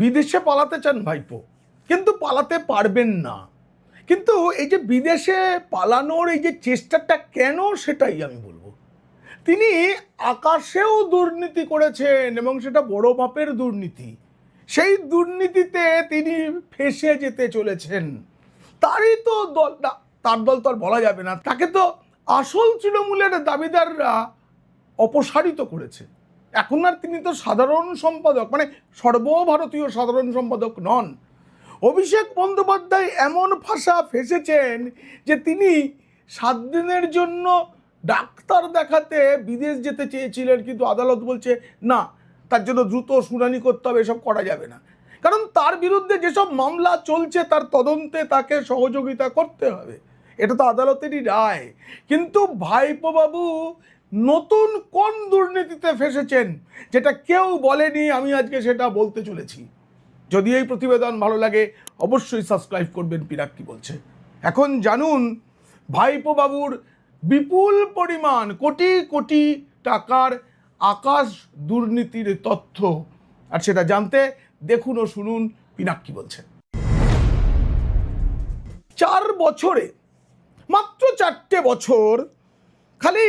বিদেশে পালাতে চান ভাইপো, কিন্তু পালাতে পারবেন না। কিন্তু এই যে বিদেশে পালানোর এই যে চেষ্টাটা কেন, সেটাই আমি বলবো। তিনি আকাশেও দুর্নীতি করেছেন এবং সেটা বড় মাপের দুর্নীতি। সেই দুর্নীতিতে তিনি ফেঁসে যেতে চলেছেন। তারই তো দল না, তার দল তো আর বলা যাবে না, তাকে তো আসল তৃণমূলের দাবিদাররা অপসারিত করেছে। এখন আর তিনি তো সাধারণ সম্পাদক, মানে সর্বভারতীয় সাধারণ সম্পাদক নন। অভিষেক বন্দ্যোপাধ্যায় এমন ফাঁসা ফেসেছেন যে তিনি 7 দিনের জন্য ডাক্তার দেখাতে বিদেশ যেতে চেয়েছিলেন, কিন্তু আদালত বলছে না, তার জন্য দ্রুত শুনানি করতে হবে, এসব করা যাবে না। কারণ তার বিরুদ্ধে যেসব মামলা চলছে তার তদন্তে তাকে সহযোগিতা করতে হবে, এটা তো আদালতেরই রায়। কিন্তু ভাইপো বাবু নতুন কোন দুর্নীতিতে ফেসেছেন যেটা কেউ বলেনি, আমি আজকে সেটা বলতে চলেছি। যদি এই প্রতিবেদন ভালো লাগে অবশ্যই সাবস্ক্রাইব করবেন পিনাক্কি বলছে। এখন জানুন ভাইপো বাবুর বিপুল পরিমাণ কোটি কোটি টাকার আকাশ দুর্নীতির তথ্য, আর সেটা জানতে দেখুন ও শুনুন পিনাক্কি বলছে। 4 বছরে, মাত্র 4টে বছর, খালি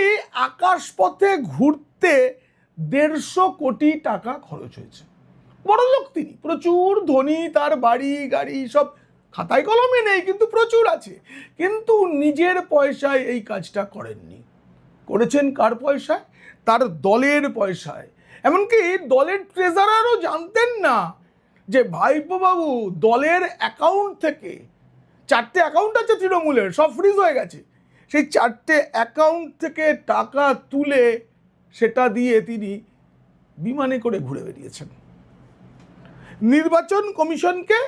আকাশপথে ঘুরতে 150 কোটি টাকা খরচ হয়েছে। বড় লোক তিনি, প্রচুর ধনী, তার বাড়ি গাড়ি সব খাতায় কলমে নেই, কিন্তু প্রচুর আছে। কিন্তু নিজের পয়সায় এই কাজটা করেননি, করেছেন কার পয়সায়? তার দলের পয়সায়। এমনকি দলের ট্রেজারারও জানতেন না যে ভাইপো বাবু দলের অ্যাকাউন্ট থেকে, 4টে অ্যাকাউন্ট আছে তৃণমূলের, সব ফ্রিজ হয়ে গেছে, সেই 4টে অ্যাকাউন্ট থেকে টাকা তুলে সেটা দিয়ে তিনি বিমানে করে ঘুরে বেরিয়েছেন। নির্বাচন কমিশনকে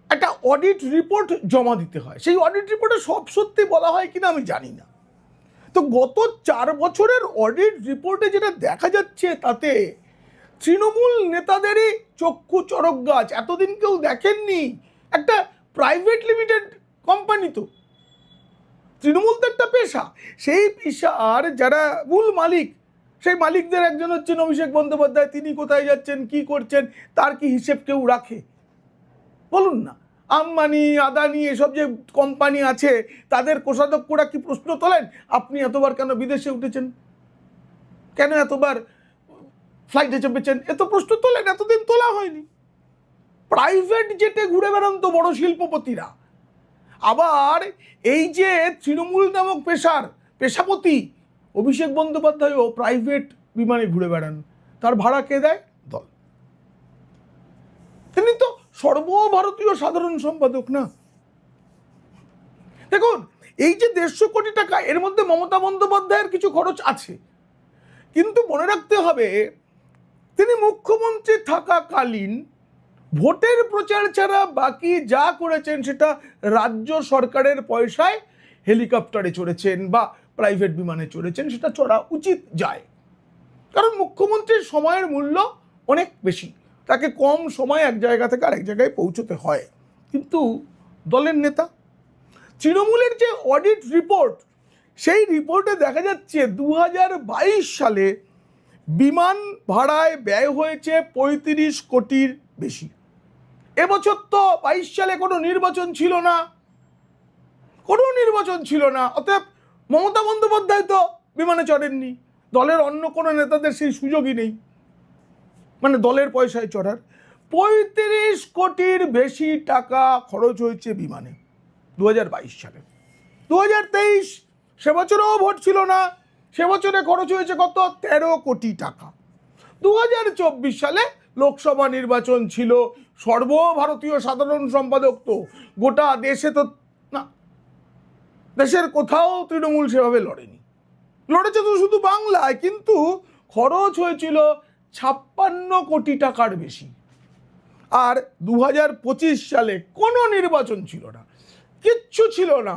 একটা অডিট রিপোর্ট জমা দিতে হয়, সেই অডিট রিপোর্টে সব সত্যি বলা হয় কিনা আমি জানি না। তো গত 4 বছরের অডিট রিপোর্টে যেটা দেখা যাচ্ছে, তাতে তৃণমূল নেতাদেরই চক্ষু চড়ক গাছ। এতদিন কেউ দেখেননি, একটা প্রাইভেট লিমিটেড কোম্পানি, তো তৃণমূল তো একটা পেশা, সেই পেশার যারা মূল মালিক, সেই মালিকদের একজন হচ্ছেন অভিষেক বন্দ্যোপাধ্যায়। তিনি কোথায় যাচ্ছেন, কি করছেন, তার কি হিসেব কেউ রাখে? বলুন না। আম্বানি, আদানি, এসব যে কোম্পানি আছে তাদের কোষাধ্যক্ষরা কি প্রশ্ন তোলেন, আপনি এতবার কেন বিদেশে উঠেছেন, কেন এতবার ফ্লাইটে চেপেছেন? এত প্রশ্ন তোলেন, এতদিন তোলা হয়নি। প্রাইভেট জেটে ঘুরে বেড়ান তো বড় শিল্পপতিরা। আবার এই যে তৃণমূল নামক পেশাপতি অভিষেক বন্দ্যোপাধ্যায়ও প্রাইভেট বিমানে ঘুরে বেড়ান, তার ভাড়া কে দেয়? দল। তিনি তো সর্বভারতীয় সাধারণ সম্পাদক না। দেখুন, এই যে 150 কোটি টাকা, এর মধ্যে মমতা বন্দ্যোপাধ্যায়ের কিছু খরচ আছে, কিন্তু মনে রাখতে হবে তিনি মুখ্যমন্ত্রী থাকাকালীন ভোটের প্রচার ছাড়া বাকি যা করেছেন সেটা রাজ্য সরকারের পয়সায় হেলিকপ্টারে চড়েছেন বা প্রাইভেট বিমানে চড়েছেন, সেটা চড়া উচিত যায়। কারণ মুখ্যমন্ত্রীর সময়ের মূল্য অনেক বেশি, তাকে কম সময় এক জায়গা থেকে আরেক জায়গায় পৌঁছতে হয়। কিন্তু দলের নেতা, তৃণমূলের যে অডিট রিপোর্ট, সেই রিপোর্টে দেখা যাচ্ছে 2022 সালে বিমান ভাড়ায় ব্যয় হয়েছে 35 কোটির বেশি। এবছর তো 22 সালে কোনো নির্বাচন ছিল না, অতএব মমতা বন্দ্যোপাধ্যায় তো বিমানে চড়েননি, দলের অন্য কোনো নেতাদের সেই সুযোগই নেই, মানে দলের পয়সায় চড়ার। 35 কোটির বেশি টাকা খরচ হয়েছে বিমানে 2022 সালে। 2023 সে বছরেও ভোট ছিল না, সে বছরে খরচ হয়েছে কত? 13 কোটি টাকা। 2024 সালে লোকসভা নির্বাচন ছিল, সর্বভারতীয় সাধারণ সম্পাদক তো গোটা দেশে তো না, দেশের কোথাও তৃণমূল সেভাবে লড়েনি, লড়েছে তো শুধু বাংলায়, কিন্তু খরচ হয়েছিল 56 কোটি টাকার বেশি। আর 2025 সালে কোনো নির্বাচন ছিল না, কিচ্ছু ছিল না,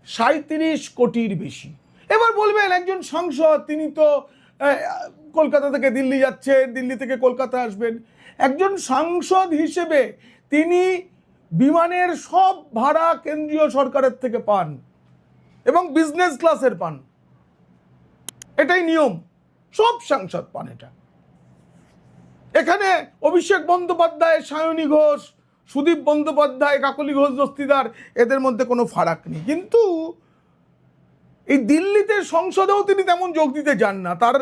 37 কোটির বেশি। এবার বলবেন একজন সাংসদ, তিনি তো কলকাতা থেকে দিল্লি যাচ্ছেন, দিল্লি থেকে কলকাতা আসবেন। একজন সাংসদ হিসেবে তিনি বিমানের সব ভাড়া কেন্দ্রীয় সরকারের থেকে পান এবং বিজনেস ক্লাসের পান, এটাই নিয়ম, সব সাংসদ পান এটা। এখানে অভিষেক বন্দ্যোপাধ্যায়, সায়নী ঘোষ, সুদীপ বন্দ্যোপাধ্যায়, কাকলি ঘোষ দস্তিদার, এদের মধ্যে কোনো ফারাক নেই। কিন্তু এই দিল্লিতে সংসদেও তিনি তেমন যোগ দিতে যান না। তার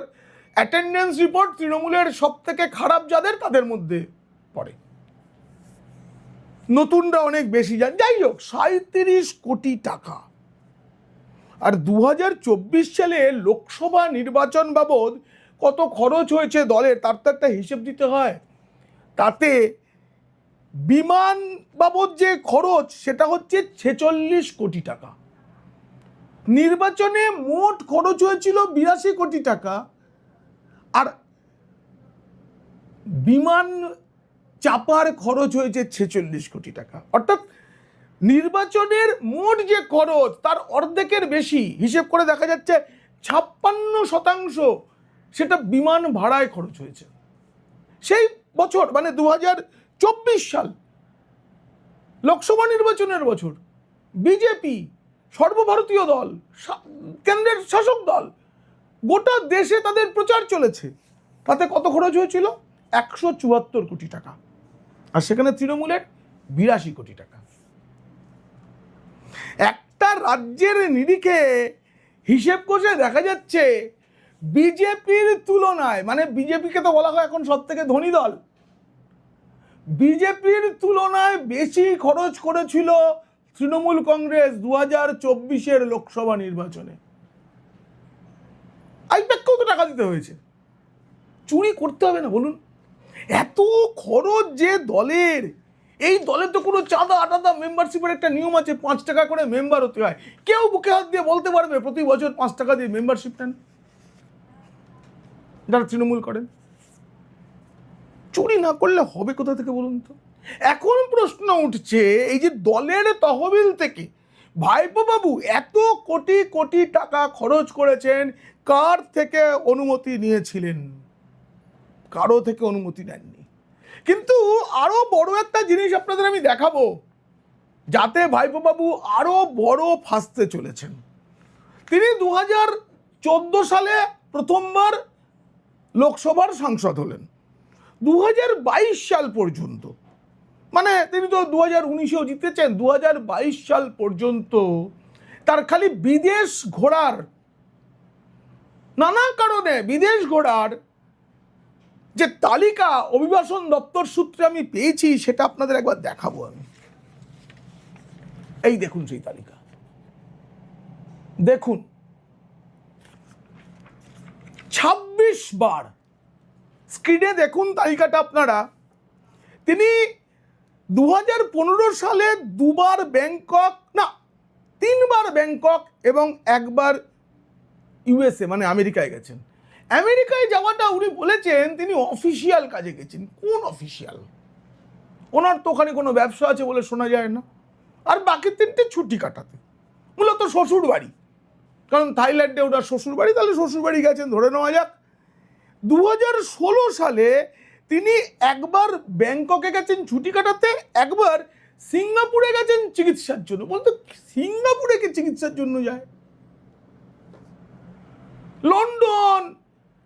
অ্যাটেন্ডেন্স রিপোর্ট তৃণমূলের সব থেকে খারাপ যাদের তাদের মধ্যে পড়ে। নতুনরা অনেক বেশি যান। যাই হোক, 37 কোটি টাকা। আর 2024 সালে লোকসভা নির্বাচন বাবদ কত খরচ হয়েছে দলের, তার তো একটা হিসেব দিতে হয়। তাতে বিমান বাবদ যে খরচ সেটা হচ্ছে 46 কোটি টাকা। নির্বাচনে মোট খরচ হয়েছিল 82 কোটি টাকা, আর বিমান চাপার খরচ হয়েছে 46 কোটি টাকা। অর্থাৎ নির্বাচনের মোট যে খরচ তার অর্ধেকের বেশি, হিসেব করে দেখা যাচ্ছে 56% সেটা বিমান ভাড়ায় খরচ হয়েছে। সেই বছর মানে 2024 সাল, লোকসভা নির্বাচনের বছর, বিজেপি সর্বভারতীয় দল, কেন্দ্রের শাসক দল, গোটা দেশে তাদের প্রচার চলেছে। তাতে কত খরচ হয়েছিল? 174 কোটি টাকা। আর সেখানে তৃণমূলের 82 কোটি টাকা। একটা রাজ্যের নিরিখে হিসেব করে দেখা যাচ্ছে বিজেপির তুলনায়, মানে বিজেপিকে তো বলা হয় এখন সব থেকে ধনী দল, বিজেপির তুলনায় বেশি খরচ করেছিল তৃণমূল কংগ্রেস 2024 লোকসভা নির্বাচনে। আইপ্যাককেও তো টাকা দিতে হয়েছে। চুরি করতে হবে না বলুন? এত খরচ যে দলের, এই দলের তো কোনো চাঁদা আটাদা মেম্বারশিপের একটা নিয়ম আছে, 5 টাকা করে মেম্বার হতে হয়। কেউ বুকে হাত দিয়ে বলতে পারবে প্রতি বছর 5 টাকা দিয়ে মেম্বারশিপ নেন যারা তৃণমূল করেন? চুরি না করলে হবে কোথা থেকে বলুন তো? এখন প্রশ্ন উঠছে, এই যে দলের তহবিল থেকে ভাইপো বাবু এত কোটি কোটি টাকা খরচ করেছেন, কার থেকে অনুমতি নিয়েছিলেন? কারো থেকে অনুমতি নেননি। কিন্তু আরো বড় একটা জিনিস আপনাদের আমি দেখাবো, যাতে ভাইপো বাবু আরো বড় ফাঁসতে চলেছেন। তিনি 2014 সালে প্রথমবার লোকসভার সাংসদ হলেন। 2022 সাল পর্যন্ত, মানে তিনি তো 2019-এও জিতেছেন, 2022 সাল পর্যন্ত তার খালি বিদেশ ঘোরার, নানা কারণে বিদেশ ঘোরার যে তালিকা অভিবাসন দপ্তর সূত্রে আমি পেয়েছি, সেটা আপনাদের একবার দেখাবো আমি। এই দেখুন সেই তালিকা, দেখুন 26 বার, স্ক্রিনে দেখুন তালিকাটা আপনারা। তিনি 2015 সালে 2বার ব্যাংকক, না 3বার ব্যাংকক এবং 1বার ইউএসএ মানে আমেরিকায় গেছেন। আমেরিকায় যাওয়াটা উনি বলেছেন তিনি অফিসিয়াল কাজে গেছেন। কোন অফিসিয়াল? ওনার তো ওখানে কোনো ব্যবসা আছে বলে শোনা যায় না। আর বাকি 3টে ছুটি কাটাতে, মূলত শ্বশুর বাড়ি, কারণ থাইল্যান্ডে ওনার শ্বশুর বাড়ি, তাহলে শ্বশুর বাড়ি গেছেন ধরে নেওয়া যাক। 2016 সালে তিনি 1বার ব্যাংককে গেছেন ছুটি কাটাতে, 1বার সিঙ্গাপুরে গেছেন চিকিৎসার জন্য। বলতো সিঙ্গাপুরে কি চিকিৎসার জন্য যায়? লন্ডন,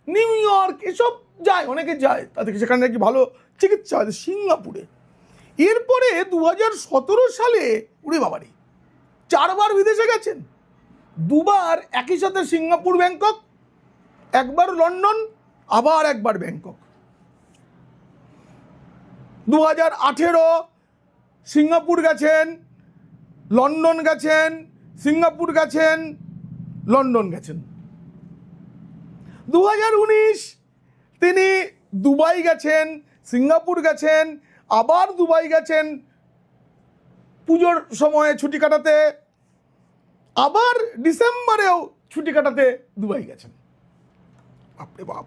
নিউ ইয়র্ক এসব যায়, অনেকে যায়, তাদেরকে সেখানে নাকি ভালো চিকিৎসা হয়। সিঙ্গাপুরে এরপরে 2017 সালে উড়ে বাবারি 4বার বিদেশে গেছেন। 2বার একই সাথে সিঙ্গাপুর ব্যাংকক, 1বার লন্ডন, আবার 1বার ব্যাংকক। 2018 সিঙ্গাপুর গেছেন, লন্ডন গেছেন, সিঙ্গাপুর গেছেন, লন্ডন গেছেন। 2019 তিনি দুবাই গেছেন, সিঙ্গাপুর গেছেন, আবার দুবাই গেছেন পুজোর সময়ে ছুটি কাটাতে, আবার ডিসেম্বরেও ছুটি কাটাতে দুবাই গেছেন। বাপরে বাপ।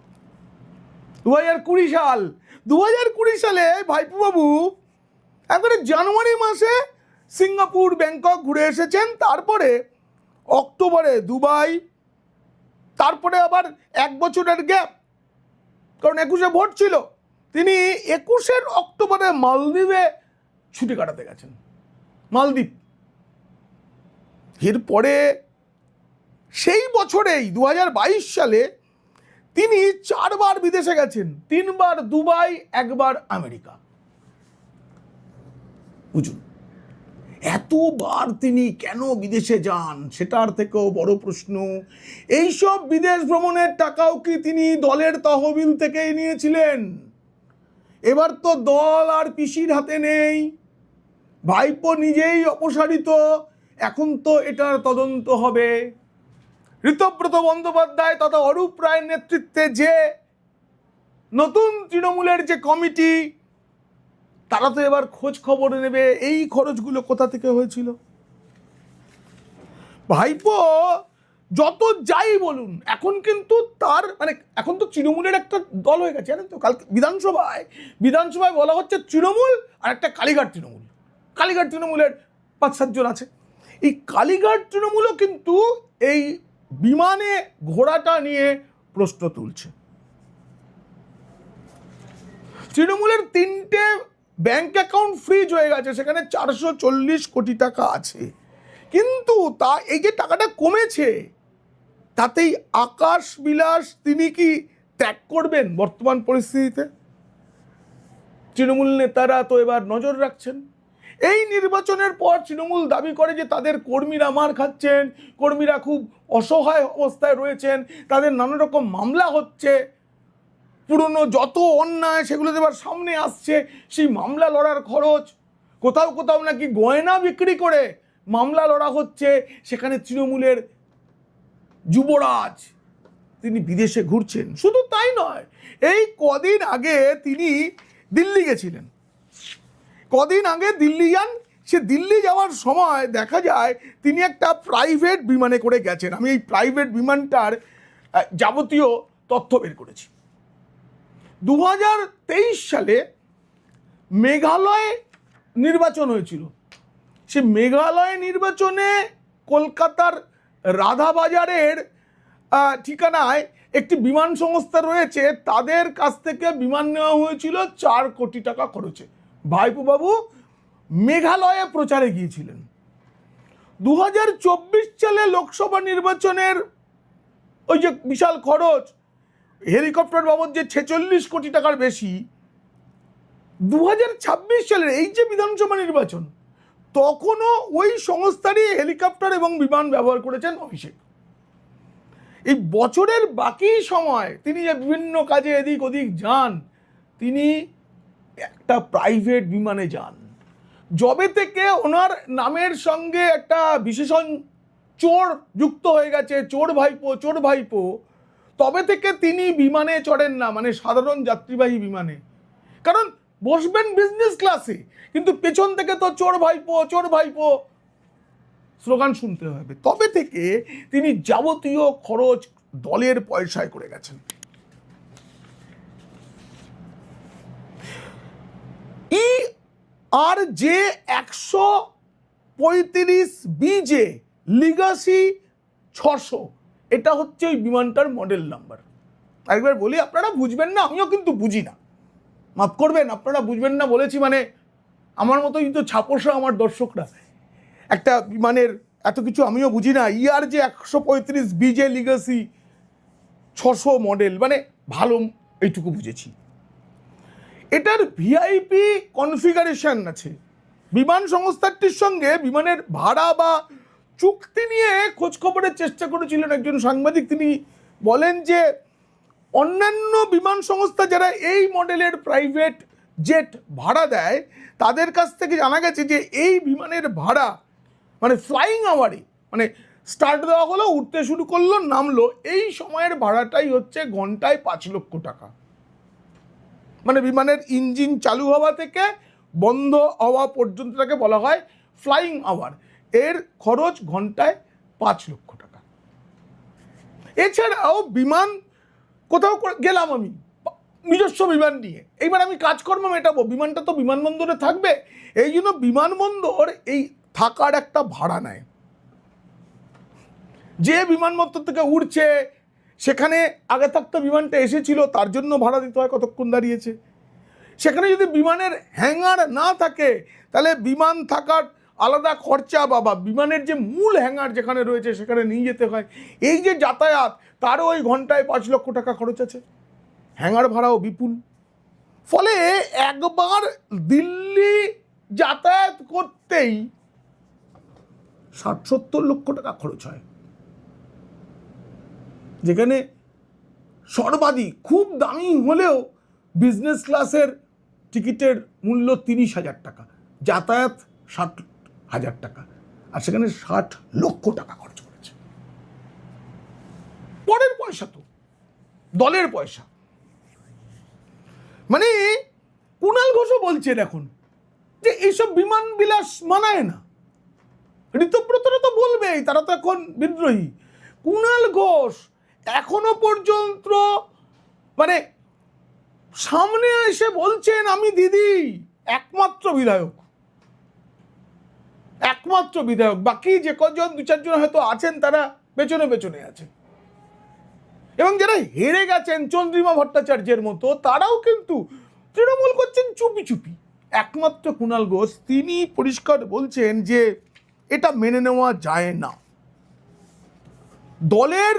2020 সাল, 2020 সালে ভাইপো বাবু একবারে জানুয়ারি মাসে সিঙ্গাপুর ব্যাংকক ঘুরে এসেছেন। তারপরে অক্টোবরে দুবাই, তারপরে আবার 1 বছরের গ্যাপ, কারণ 21-এ ভোট ছিল। তিনি 21-এর অক্টোবরে মালদ্বীপে ছুটি কাটাতে গেছেন, মালদ্বীপ। এরপরে সেই বছরেই 2022 সালে তিনি 4বার বিদেশে গেছেন, 3বার দুবাই, 1বার আমেরিকা। বুঝুন এতবার তিনি কেন বিদেশে যান, সেটার থেকেও বড় প্রশ্ন, এইসব বিদেশ ভ্রমণের টাকাও কি তিনি দলের তহবিল থেকেই নিয়েছিলেন? এবার তো দল আর পিসির হাতে নেই, ভাইপো নিজেই অপসারিত, এখন তো এটার তদন্ত হবে। ঋতব্রত বন্দ্যোপাধ্যায় তথা অরূপ রায়ের নেতৃত্বে যে নতুন তৃণমূলের যে কমিটি, তারা তো এবার খোঁজ খবর নেবে এই খরচগুলো কোথা থেকে হয়েছিল। ভাইপো যত যাই বলুন, এখন কিন্তু তার মানে এখন তো তৃণমূলের একটা দল হয়ে গেছে, জানেন তো। কালকে বিধানসভায় বলা হচ্ছে তৃণমূল আর একটা কালীঘাট তৃণমূলের 5-7 জন আছে। এই কালীঘাট তৃণমূলও কিন্তু এই বিমানে ঘোড়াটা নিয়ে প্রশ্ন তুলছে। তৃণমূলের 3টে ব্যাংক অ্যাকাউন্ট ফ্রিজ হয়ে গেছে, সেখানে 440 কোটি টাকা আছে, কিন্তু তা এই যে টাকাটা কমেছে, তাতেই আকাশ বিলাস তিনি কি ত্যাগ করবেন বর্তমান পরিস্থিতিতে? তৃণমূল নেতারা তো এবার নজর রাখছেন। এই নির্বাচনের পর তৃণমূল দাবি করে যে তাদের কর্মীরা মার খাচ্ছেন, কর্মীরা খুব অসহায় অবস্থায় রয়েছেন, তাদের নানা রকম মামলা হচ্ছে, পুরনো যত অন্যায় সেগুলো এবার সামনে আসছে, সেই মামলা লড়ার খরচ, কোথাও নাকি গয়না বিক্রি করে মামলা লড়া হচ্ছে। সেখানে তৃণমূলের যুবরাজ তিনি বিদেশে ঘুরছেন। শুধু তাই নয়, এই কদিন আগে তিনি দিল্লি গেছিলেন, দিল্লি যান। সে দিল্লি যাওয়ার সময় দেখা যায় তিনি একটা প্রাইভেট বিমানে করে গেছেন। আমি এই প্রাইভেট বিমানটার যাবতীয় তথ্য বের করেছি। 2023 সালে মেঘালয় নির্বাচন হয়েছিল। সে মেঘালয় নির্বাচনে কলকাতার রাধাবাজারের ঠিকানায় একটি বিমান সংস্থা রয়েছে, তাদের কাছ থেকে বিমান নেওয়া হয়েছিল 4 কোটি টাকা খরচে। ভাইপো বাবু মেঘালয়ে প্রচারে গিয়েছিলেন। 2024 সালে লোকসভা নির্বাচনের ওই যে বিশাল খরচ, হেলিকপ্টার বাবদ যে 46 কোটি টাকার বেশি, 2026 সালের এই যে বিধানসভা নির্বাচন, তখনও ওই সংস্থারই হেলিকপ্টার এবং বিমান ব্যবহার করেছেন অভিষেক। এই বছরের বাকি সময় তিনি যে বিভিন্ন কাজে এদিক ওদিক যান, তিনি একটা প্রাইভেট বিমানে যান। যবে থেকে ওনার নামের সঙ্গে একটা বিশেষণ চোর যুক্ত হয়ে গেছে, চোর ভাইপো, তবে থেকে তিনি বিমানে চড়েন না, মানে সাধারণ যাত্রীবাহী বিমানে। কারণ বসবেন বিজনেস ক্লাসে, কিন্তু পেছন থেকে তো চোর ভাইপো স্লোগান শুনতে হবে। তবে থেকে তিনি যাবতীয় খরচ দলের পয়সায় করে গেছেন। যে 135 BJ লিগাসি 600, এটা হচ্ছে ওই বিমানটার মডেল নাম্বার। একবার বলি, আপনারা বুঝবেন না, আমিও কিন্তু বুঝি না, মাফ করবেন, আপনারা বুঝবেন না বলেছি মানে আমার মতো কিন্তু ছাপোসা আমার দর্শকরা, একটা বিমানের এত কিছু আমিও বুঝি না। যে 135 BJ লিগাসি 600 মডেল, মানে ভালো এইটুকু বুঝেছি। এটার ভিআইপি কনফিগারেশন আছে। বিমান সংস্থাটির সঙ্গে বিমানের ভাড়া বা চুক্তি নিয়ে খোঁজখবরের চেষ্টা করেছিলেন একজন সাংবাদিক। তিনি বলেন যে অন্যান্য বিমান সংস্থা যারা এই মডেলের প্রাইভেট জেট ভাড়া দেয়, তাদের কাছ থেকে জানা গেছে যে এই বিমানের ভাড়া মানে ফ্লাইং আওয়ারে, মানে স্টার্ট দেওয়া হলো, উঠতে শুরু করলো, নামলো, এই সময়ের ভাড়াটাই হচ্ছে ঘন্টায় 5 লক্ষ টাকা। মানে বিমানের ইঞ্জিন চালু হওয়া থেকে বন্ধ হওয়া পর্যন্ত তাকে বলা হয় ফ্লাইং আওয়ার। এর খরচ ঘন্টায় 5 লক্ষ টাকা। এছাড়াও বিমান কোথাও গেলাম আমি নিজস্ব বিমান নিয়ে, এইবার আমি কাজকর্ম মেটাবো, বিমানটা তো বিমানবন্দরে থাকবে, এই জন্য বিমানবন্দর এই থাকার একটা ভাড়া নেয়। যে বিমানবন্দর থেকে উঠছে সেখানে আগে থাকতে বিমানটা এসেছিল, তার জন্য ভাড়া দিতে হয় কতক্ষণ দাঁড়িয়েছে। সেখানে যদি বিমানের হ্যাঙ্গার না থাকে, তাহলে বিমান থাকার আলাদা খরচা, বাবা বিমানের যে মূল হ্যাঙ্গার যেখানে রয়েছে সেখানে নিয়ে যেতে হয়। এই যে যাতায়াত, তারও ওই ঘন্টায় 5 লক্ষ টাকা খরচ আছে, হ্যাঙ্গার ভাড়াও বিপুল। ফলে একবার দিল্লি যাতায়াত করতেই 60-70 লক্ষ টাকা খরচ হয়, যেখানে সর্বাধিক খুব দামি হলেও বিজনেস ক্লাসের টিকিটের মূল্য 30,000 টাকা, যাতায়াত 60,000 টাকা, আর সেখানে 60 লক্ষ টাকা খরচ করেছে। পরের পয়সা তো দলের পয়সা। মানে কুণাল ঘোষও বলছেন এখন যে এইসব বিমান বিলাস মানায় না। ঋতব্রতরা তো বলবেই, তারা তো এখন বিদ্রোহী। কুণাল ঘোষ এখনো পর্যন্ত মানে সামনে এসে বলছেন আমি দিদি একমাত্র বিধায়ক, বাকি যে কজন 2-4 জন হয়তো আছেন তারা পেছনে পেছনে আছেন, এবং যারা হেরে গেছেন চন্দ্রিমা ভট্টাচার্যের মতো তারাও কিন্তু তৃণমূল করছেন চুপি চুপি। একমাত্র কুণাল ঘোষ তিনি পরিষ্কার বলছেন যে এটা মেনে নেওয়া যায় না। দলের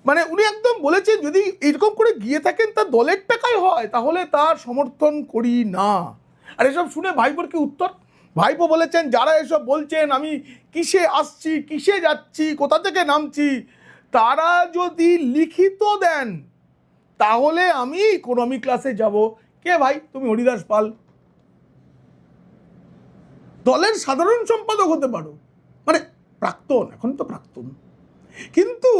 মানে উনি একদম বলেছেন যদি এরকম করে গিয়ে থাকেন তা দলের টাকায় হয় তাহলে তার সমর্থন করি না। আর এসব শুনে ভাইপোর কি উত্তর? ভাইপো বলেছেন যারা এসব বলছেন আমি কিসে আসছি কিসে যাচ্ছি কোথা থেকে নামছি, তারা যদি লিখিত দেন তাহলে আমি ইকোনমি ক্লাসে যাব। কে ভাই তুমি? হরিদাস পাল, দলের সাধারণ সম্পাদক হতে পারো, মানে প্রাক্তন, এখন তো প্রাক্তন, কিন্তু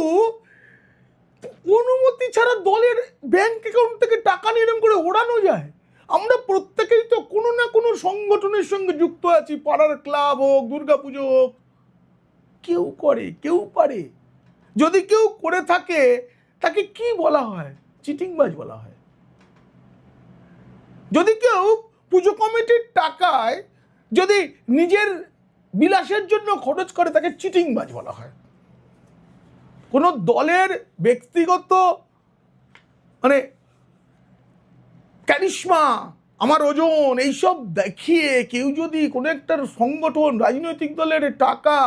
অনুমতি ছাড়া দলের ব্যাংক অ্যাকাউন্ট থেকে টাকা নিলাম করে ওড়ানো যায়? আমরা প্রত্যেকেই তো কোনো না কোনো সংগঠনের সঙ্গে যুক্ত আছি, পাড়ার ক্লাব হোক, দুর্গাপুজো হোক, কেউ করে কেউ পারে। যদি কেউ করে থাকে তাকে কি বলা হয়? চিটিংবাজ বলা হয়। যদি কেউ পুজো কমিটির টাকায় যদি নিজের বিলাসের জন্য খরচ করে তাকে চিটিংবাজ বলা হয়। কোনো দলের ব্যক্তিগত মানে ক্যারিশমা, আমার ওজন, এইসব দেখিয়ে কেউ যদি কোনো একটা সংগঠন রাজনৈতিক দলের টাকা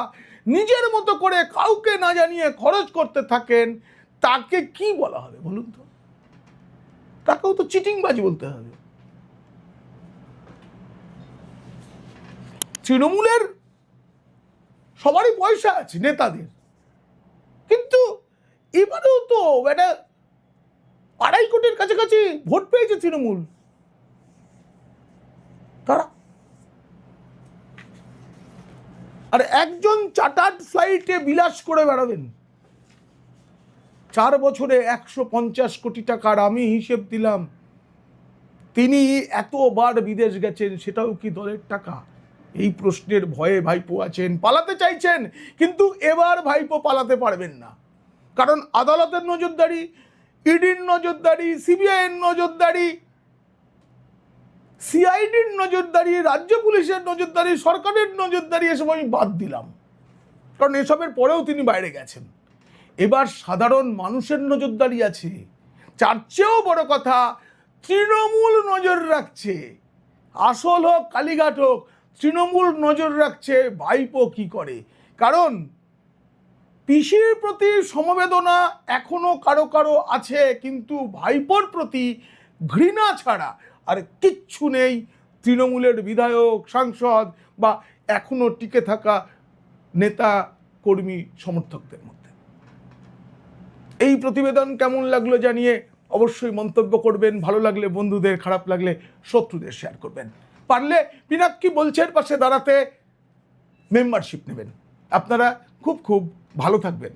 নিজের মতো করে কাউকে না জানিয়ে খরচ করতে থাকেন তাকে কি বলা হবে বলুন তো? তাকেও তো চিটিংবাজি বলতে হবে। তৃণমূলের সবারই পয়সা আছে নেতাদের, কিন্তু এবারেও তো একটা 2.5 কোটির কাছাকাছি ভোট পেয়েছে তৃণমূল। তারা আর একজন চার্টার্ড ফ্লাইটে বিলাস করে বেড়াবেন, 4 বছরে 150 কোটি টাকার আমি হিসেব দিলাম। তিনি এতবার বিদেশ গেছেন, সেটাও কি দলের টাকা? এই প্রশ্নের ভয়ে ভাইপো আছেন, পালাতে চাইছেন, কিন্তু এবার ভাইপো পালাতে পারবেন না। কারণ আদালতের নজরদারি, ইডির নজরদারি, সিবিআইয়ের নজরদারি, সিআইডির নজরদারি, রাজ্য পুলিশের নজরদারি, সরকারের নজরদারি, এসব আমি বাদ দিলাম, কারণ এসবের পরেও তিনি বাইরে গেছেন। এবার সাধারণ মানুষের নজরদারি আছে। তার চেয়েও বড় কথা, তৃণমূল নজর রাখছে। আসল হোক কালীঘাট হোক, তৃণমূল নজর রাখছে ভাইপো কি করে। কারণ পিসির প্রতি সমবেদনা এখনো কারো কারো আছে, কিন্তু ভাইপোর প্রতি ঘৃণা ছাড়া আর কিচ্ছু নেই তৃণমূলের বিধায়ক, সাংসদ বা এখনো টিকে থাকা নেতা কর্মী সমর্থকদের মধ্যে। এই প্রতিবেদন কেমন লাগলো জানিয়ে অবশ্যই মন্তব্য করবেন। ভালো লাগলে বন্ধুদের, খারাপ লাগলে শত্রুদের শেয়ার করবেন। পারলে পিনাক্কি বলছেন পাশে দাঁড়াতে মেম্বারশিপ নেবেন। আপনারা খুব খুব ভালো থাকবেন।